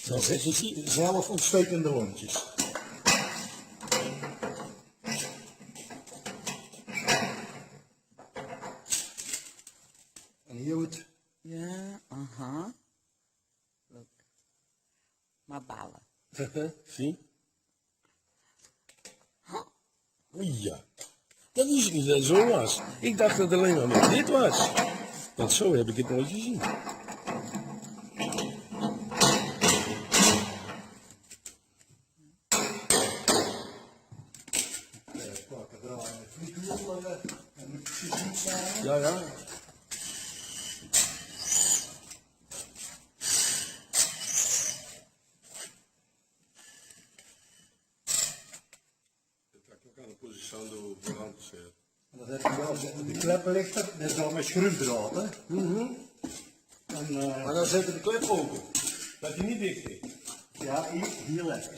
Dat is zelf ontstekende lontjes. En hier wordt... Ja, aha. Look. Maar balen. Zie? Oei, ja. Dat wist ik niet dat het zo was. Ik dacht dat het alleen maar met dit was. Want zo heb ik het nooit gezien. Ja, ja. Posizando voorhand zetten. Dat heb je wel, de kleppenlichter, dat is al met schroefdraad, hè? Maar dan zet je de klep open. Dat hij niet dicht is. Ja, hier even.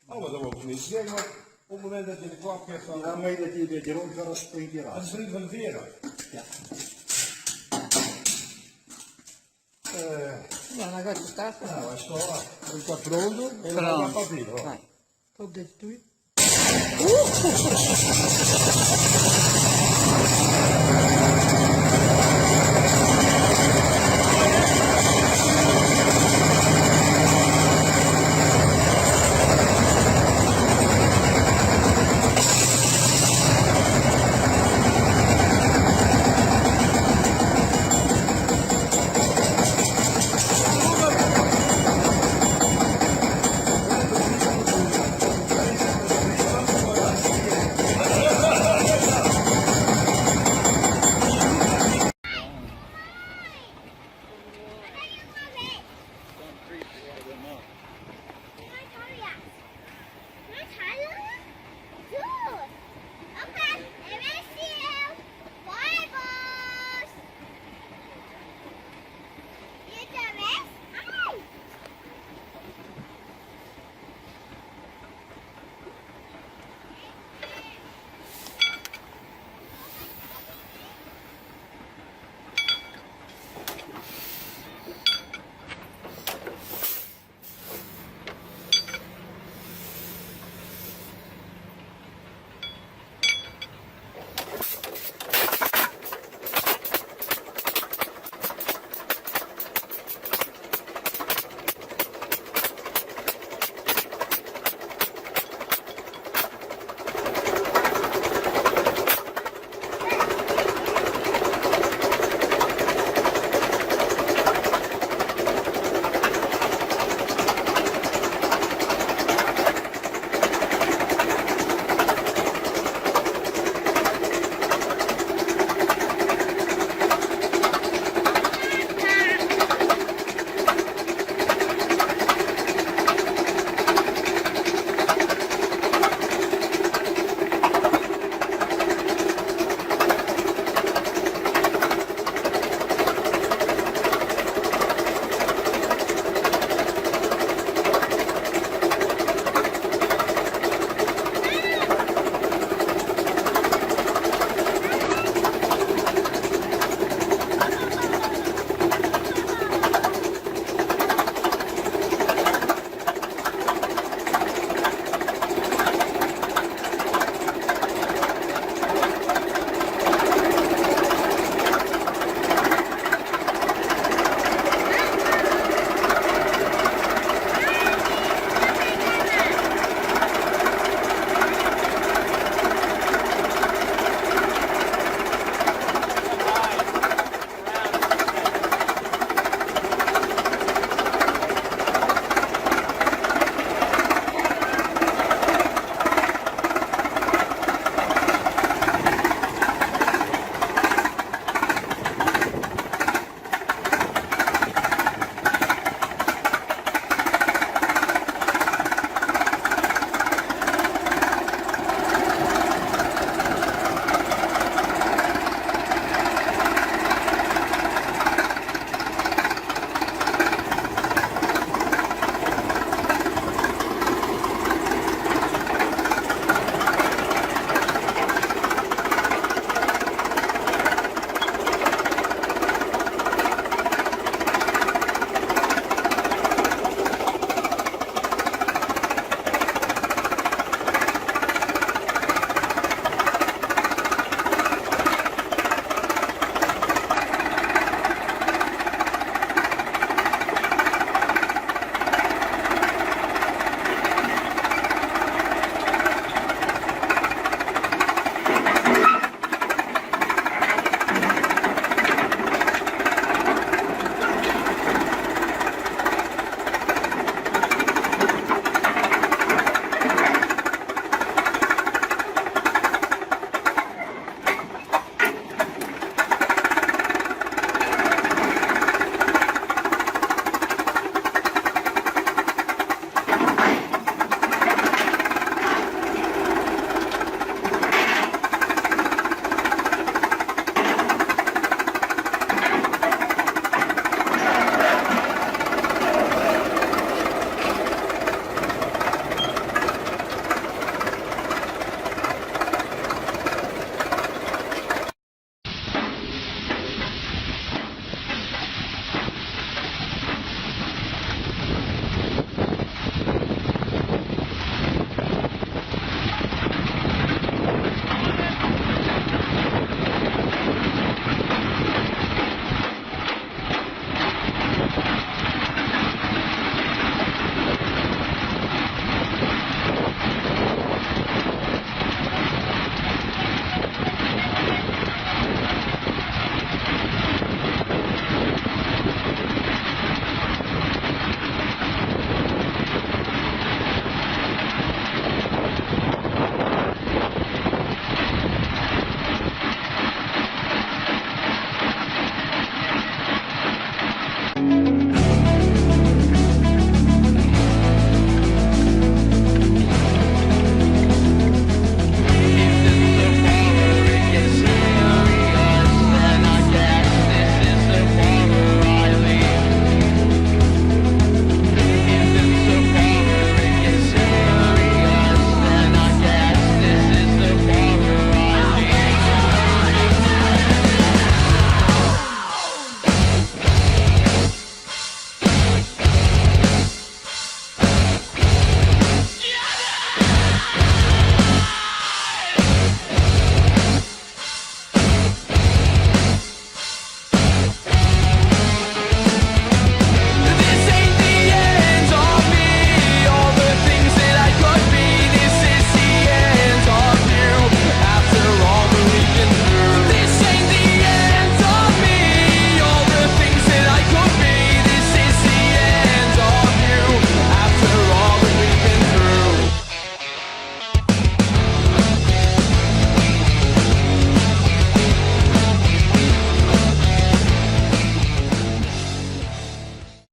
Oh, maar dat wil ik niet zeggen, maar op het moment dat je de klap geeft dan... Ja, mee dat je een beetje rond gaat, dan springt je Dat af. is niet van de veer af. Ja. Ja, dan gaat het starten. Nou, hij is klaar. Ik ga vrolijk doen en dan Vrolijk. gaat papier hoor. Nee. Ik hoop dat je het doet.